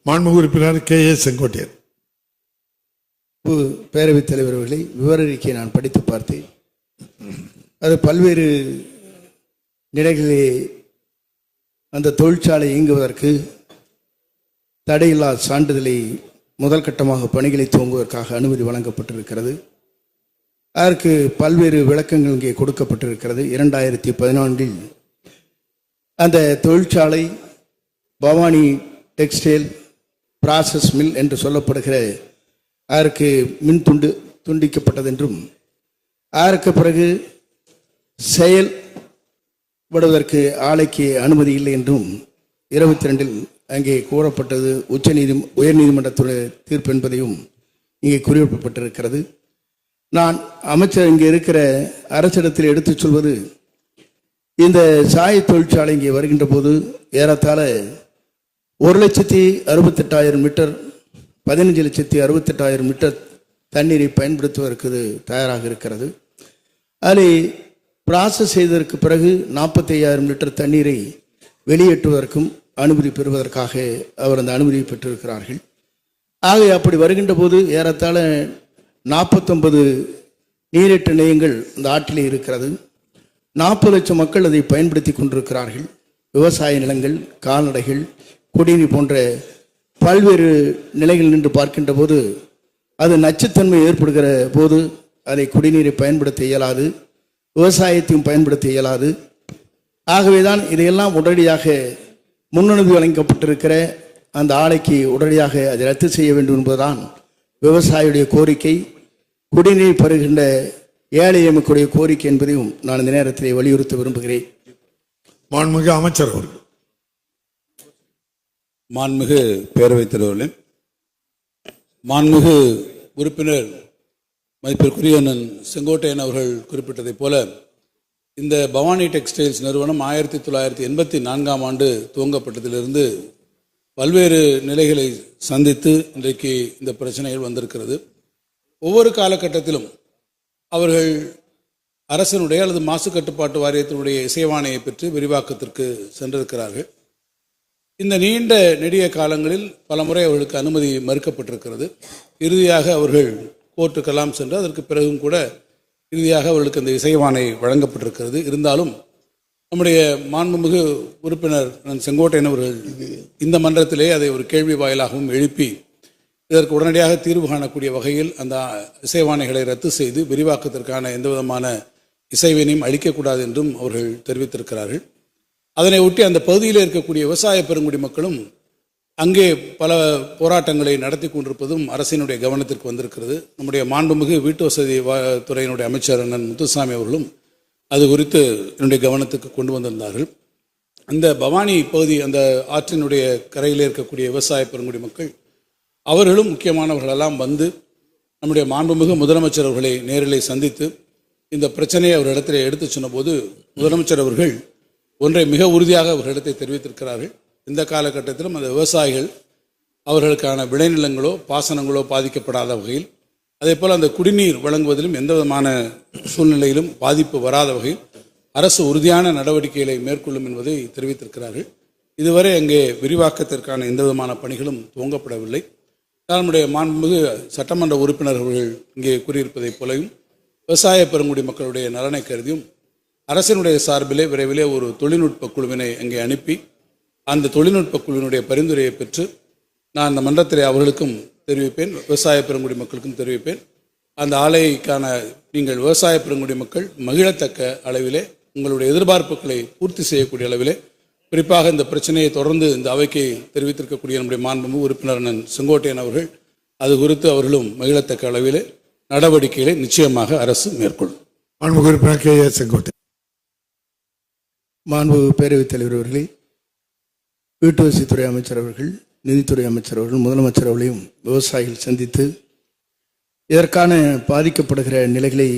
மாண்புமிகு உறுப்பினர் K.A. செங்கோட்டையன். பேரவைத் தலைவர் அவர்களை விவர அறிக்கையை நான் படித்து பார்த்தேன். அது பல்வேறு நிலைகளிலே அந்த தொழிற்சாலை இயங்குவதற்கு தடையில்லா சான்றிதழை முதல் கட்டமாக பணிகளை துவங்குவதற்காக அனுமதி வழங்கப்பட்டிருக்கிறது. அதற்கு பல்வேறு விளக்கங்கள் இங்கே கொடுக்கப்பட்டிருக்கிறது. 2014 அந்த தொழிற்சாலை பவானி டெக்ஸ்டைல் ப்ராசஸ் மில் என்று சொல்லப்படுகிற அதற்கு மின் துண்டிக்கப்பட்டது என்றும் அதற்கு பிறகு செயல்படுவதற்கு ஆலைக்கு அனுமதி இல்லை என்றும் 22 அங்கே கூறப்பட்டது உயர்நீதிமன்றத்துடைய தீர்ப்பு என்பதையும் இங்கே குறிப்பிடப்பட்டிருக்கிறது. நான் அமைச்சர் இங்கே இருக்கிற அரசிடத்தில் எடுத்துச் சொல்வது, இந்த சாய தொழிற்சாலை இங்கே வருகின்ற போது ஏறத்தாழ 1,68,000 மீட்டர் 15,68,000 மீட்டர் தண்ணீரை பயன்படுத்துவதற்கு தயாராக இருக்கிறது. அதில் ப்ராசஸ் செய்ததற்கு பிறகு 45,000 லிட்டர் தண்ணீரை வெளியேற்றுவதற்கும் அனுமதி பெறுவதற்காக அவர் அந்த அனுமதியை பெற்றிருக்கிறார்கள். ஆக அப்படி வருகின்ற போது ஏறத்தாழ 49 நீரேற்று நிலையங்கள் இந்த ஆற்றிலே இருக்கிறது. 40 லட்சம் மக்கள் அதை பயன்படுத்தி கொண்டிருக்கிறார்கள். விவசாய நிலங்கள், கால்நடைகள், குடிநீர் போன்ற பல்வேறு நிலைகள் நின்று பார்க்கின்ற போது அது நச்சுத்தன்மை ஏற்படுகிற போது அதை குடிநீரை பயன்படுத்த இயலாது, விவசாயத்தையும் பயன்படுத்த இயலாது. ஆகவேதான் இதையெல்லாம் உடனடியாக முன்னனுமதி வழங்கப்பட்டிருக்கிற அந்த ஆலைக்கு உடனடியாக அதை ரத்து செய்ய வேண்டும் என்பதுதான் விவசாயியுடைய கோரிக்கை, குடிநீர் பருகின்ற ஏழை எமக்குடைய கோரிக்கை என்பதையும் நான் இந்த நேரத்திலே வலியுறுத்த விரும்புகிறேன். மாண்புமிகு அமைச்சர் அவர்கள். மாண்புமிகு பேரவைத் தலைவர்களே, மாண்புமிகு உறுப்பினர் மதிப்பிற்குரிய அண்ணன் செங்கோட்டையன் அவர்கள் குறிப்பிட்டதைப் போல இந்த பவானி டெக்ஸ்டைல்ஸ் நிறுவனம் 1984 ஆண்டு துவங்கப்பட்டதிலிருந்து பல்வேறு நிலைகளை சந்தித்து இன்றைக்கு இந்த பிரச்சனைகள் வந்திருக்கிறது. ஒவ்வொரு காலகட்டத்திலும் அவர்கள் அரசினுடைய அல்லது மாசு கட்டுப்பாட்டு வாரியத்தினுடைய இசைவாணையை பெற்று விரிவாக்கத்திற்கு சென்றிருக்கிறார்கள். இந்த நீண்ட நெடிய காலங்களில் பல முறை அவர்களுக்கு அனுமதி மறுக்கப்பட்டிருக்கிறது. இறுதியாக அவர்கள் கோர்ட்டுக்கெல்லாம் சென்று அதற்கு பிறகும் கூட இறுதியாக அவர்களுக்கு அந்த இசைவாணை வழங்கப்பட்டிருக்கிறது. இருந்தாலும் நம்முடைய மாண்புமிகு உறுப்பினர் செங்கோட்டையன் அவர்கள் இந்த மன்றத்திலே அதை ஒரு கேள்வி வாயிலாகவும் எழுப்பி இதற்கு உடனடியாக தீர்வு காணக்கூடிய வகையில் அந்த இசைவாணைகளை ரத்து செய்து விரிவாக்கத்திற்கான எந்த விதமான இசைவினையும் அளிக்கக்கூடாது என்றும் அவர்கள் தெரிவித்திருக்கிறார்கள். அதனை ஒட்டி அந்த பகுதியில் இருக்கக்கூடிய விவசாய பெருங்குடி மக்களும் அங்கே பல போராட்டங்களை நடத்தி கொண்டிருப்பதும் அரசினுடைய கவனத்திற்கு வந்திருக்கிறது. நம்முடைய மாண்புமிகு வீட்டு வசதி துறையினுடைய அமைச்சர் அண்ணன் முத்துசாமி அவர்களும் அது குறித்து என்னுடைய கவனத்துக்கு கொண்டு வந்திருந்தார்கள். அந்த பவானி பகுதி, அந்த ஆற்றினுடைய கரையில் இருக்கக்கூடிய விவசாய பெருங்குடி மக்கள் அவர்களும் முக்கியமானவர்களெல்லாம் வந்து நம்முடைய மாண்புமிகு முதலமைச்சர் அவர்களை நேரிலே சந்தித்து இந்த பிரச்சனையை அவர்களிடத்தில் எடுத்து சொன்னபோது முதலமைச்சர் அவர்கள் ஒன்றை மிக உறுதியாக அவர்களிடத்தை தெரிவித்திருக்கிறார்கள். இந்த காலகட்டத்திலும் அந்த விவசாயிகள் அவர்களுக்கான விளைநிலங்களோ பாசனங்களோ பாதிக்கப்படாத வகையில், அதே போல் அந்த குடிநீர் வழங்குவதிலும் எந்த விதமான சூழ்நிலையிலும் பாதிப்பு வராத வகையில் அரசு உறுதியான நடவடிக்கைகளை மேற்கொள்ளும் என்பதை தெரிவித்திருக்கிறார்கள். இதுவரை அங்கே விரிவாக்கத்திற்கான எந்த விதமான பணிகளும் துவங்கப்படவில்லை. நம்முடைய மாண்புமிகு சட்டமன்ற உறுப்பினர் அவர்கள் இங்கே கூறியிருப்பதைப் போலவும் விவசாய பெருங்குடி மக்களுடைய நலனை கருதியும் அரசினுடைய சார்பிலே விரைவிலே ஒரு தொழில்நுட்ப குழுவினை அங்கே அனுப்பி அந்த தொழில்நுட்ப குழுவினுடைய பரிந்துரையை பெற்று நான் அந்த மன்றத்திலே அவர்களுக்கும் தெரிவிப்பேன், விவசாய பெருங்குடி மக்களுக்கும் தெரிவிப்பேன். அந்த ஆலைக்கான நீங்கள் விவசாய பெருங்குடி மக்கள் மகிழத்தக்க அளவிலே உங்களுடைய எதிர்பார்ப்புகளை பூர்த்தி செய்யக்கூடிய அளவிலே, குறிப்பாக இந்த பிரச்சனையை தொடர்ந்து இந்த அவைக்கு தெரிவித்திருக்கக்கூடிய நம்முடைய மாண்புமிகு உறுப்பினர் செங்கோட்டையன் அவர்கள் அது குறித்து அவர்களும் மகிழத்தக்க அளவிலே நடவடிக்கைகளை நிச்சயமாக அரசு மேற்கொள்ளும். மாண்புமிகு உறுப்பினர் K.A. செங்கோட்டையன். மாண்புமிகு பேரவைத் தலைவர் அவர்களே, வீட்டு வசதித்துறை அமைச்சர் அவர்கள், நிதித்துறை அமைச்சர் அவர்கள், முதலமைச்சர் அவர்களையும் விவசாயிகள் சந்தித்து இதற்கான பாதிக்கப்படுகிற நிலைகளை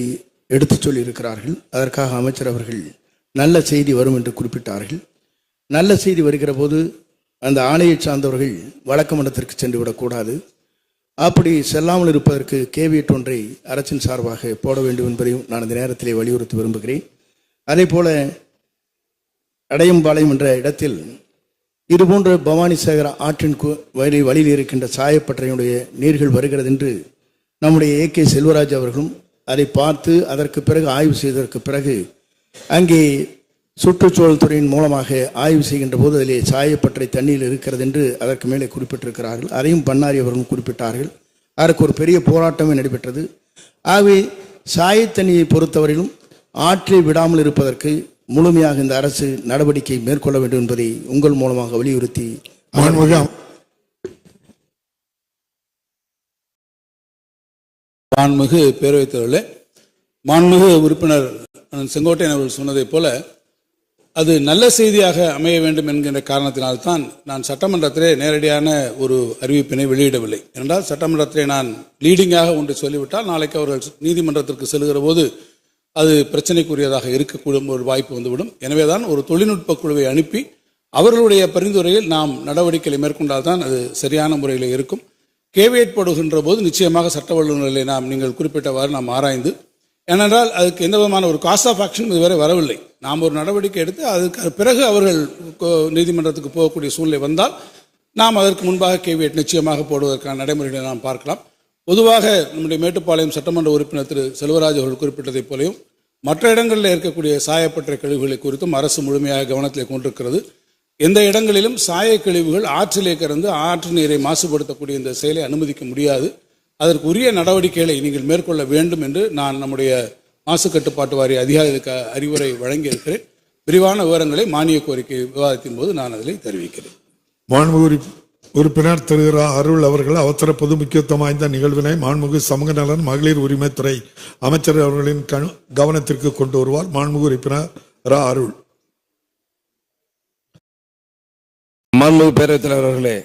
எடுத்துச் சொல்லியிருக்கிறார்கள். அதற்காக அமைச்சர் அவர்கள் நல்ல செய்தி வரும் என்று குறிப்பிட்டார்கள். நல்ல செய்தி வருகிற போது அந்த ஆணையை சார்ந்தவர்கள் வழக்கு மன்றத்திற்கு சென்று விடக்கூடாது. அப்படி செல்லாமல் இருப்பதற்கு கேவியட் ஒன்றை அரசின் சார்பாக போட வேண்டும் என்பதையும் நான் இந்த நேரத்திலே வலியுறுத்த விரும்புகிறேன். அதே போல அடையம்பாளையம் என்ற இடத்தில் இதுபோன்ற பவானி சாகர் ஆற்றின் வழியில் இருக்கின்ற சாயப்பட்டறையினுடைய நீர்கள் வருகிறது என்று நம்முடைய AK செல்வராஜ் அவர்களும் அதை பார்த்து அதற்கு பிறகு ஆய்வு செய்ததற்கு பிறகு அங்கே சுற்றுச்சூழல் துறையின் மூலமாக ஆய்வு செய்கின்ற போது அதிலே சாயப்பட்டறை தண்ணீர் இருக்கிறது என்று அதற்கு மேலே குறிப்பிட்டிருக்கிறார்கள். அதையும் பண்ணாரி அவர்களும் குறிப்பிட்டார்கள். அதற்கு ஒரு பெரிய போராட்டமே நடைபெற்றது. ஆகவே சாயத்தண்ணியை பொறுத்தவரையிலும் ஆற்றை விடாமல் இருப்பதற்கு முழுமையாக இந்த அரசு நடவடிக்கை மேற்கொள்ள வேண்டும் என்பதை உங்கள் மூலமாக வலியுறுத்தி மாண்புமிகு பேரவைத் தலைவர்களே, மாண்புமிகு உறுப்பினர் செங்கோட்டையன் அவர்கள் சொன்னதைப் போல அது நல்ல செய்தியாக அமைய வேண்டும் என்கின்ற காரணத்தினால்தான் நான் சட்டமன்றத்திலே நேரடியான ஒரு அறிவிப்பினை வெளியிடவில்லை. என்றால் சட்டமன்றத்திலே நான் லீடிங்காக ஒன்று சொல்லிவிட்டால் நாளைக்கு அவர்கள் நீதிமன்றத்திற்கு செல்கிற போது அது பிரச்சனைக்குரியதாக இருக்கக்கூடும் ஒரு வாய்ப்பு வந்துவிடும். எனவேதான் ஒரு தொழில்நுட்ப குழுவை அனுப்பி அவர்களுடைய பரிந்துரையில் நாம் நடவடிக்கைகளை மேற்கொண்டால்தான் அது சரியான முறையில் இருக்கும். கேவியேட் போடுகின்ற போது நிச்சயமாக சட்ட வல்லுநர்களை நீங்கள் குறிப்பிட்டவாறு நாம் ஆராய்ந்து, ஏனென்றால் அதுக்கு எந்த விதமான ஒரு காஸ்ட் ஆஃப் ஆக்ஷன் இதுவரை வரவில்லை. நாம் ஒரு நடவடிக்கை எடுத்து அதுக்கு பிறகு அவர்கள் நீதிமன்றத்துக்கு போகக்கூடிய சூழ்நிலை வந்தால் நாம் அதற்கு முன்பாக கேவியேட் நிச்சயமாக போடுவதற்கான நடைமுறைகளை நாம் பார்க்கலாம். பொதுவாக நம்முடைய மேட்டுப்பாளையம் சட்டமன்ற உறுப்பினர் திரு செல்வராஜ் அவர்கள் குறிப்பிட்டதைப் போலையும் மற்ற இடங்களில் இருக்கக்கூடிய சாயப்பட்டறை கழிவுகளை குறித்தும் அரசு முழுமையாக கவனத்தில் கொண்டிருக்கிறது. எந்த இடங்களிலும் சாய கழிவுகள் ஆற்றிலே கறந்து ஆற்று நீரை மாசுபடுத்தக்கூடிய இந்த செயலை அனுமதிக்க முடியாது. அதற்கு உரிய நடவடிக்கைகளை நீங்கள் மேற்கொள்ள வேண்டும் என்று நான் நம்முடைய மாசு கட்டுப்பாட்டு வாரிய அதிகாரிகளுக்கு அறிவுரை வழங்கியிருக்கிறேன். விரிவான விவரங்களை மானிய கோரிக்கை விவாதத்தின் போது நான் அதில் தெரிவிக்கிறேன். மாண்புமிகு உறுப்பினர் திரு அருள் அவர்கள் அவசர பொது முக்கியத்துவம் வாய்ந்த நிகழ்வினை மாண்புமிகு சமூக நலன் மகளிர் உரிமைத்துறை அமைச்சர் அவர்களின் கவனத்திற்கு கொண்டு வருவார். மாண்புமிகு உறுப்பினர் அருள். மாண்புமிகு பேரவைத் தலைவர் அவர்களே,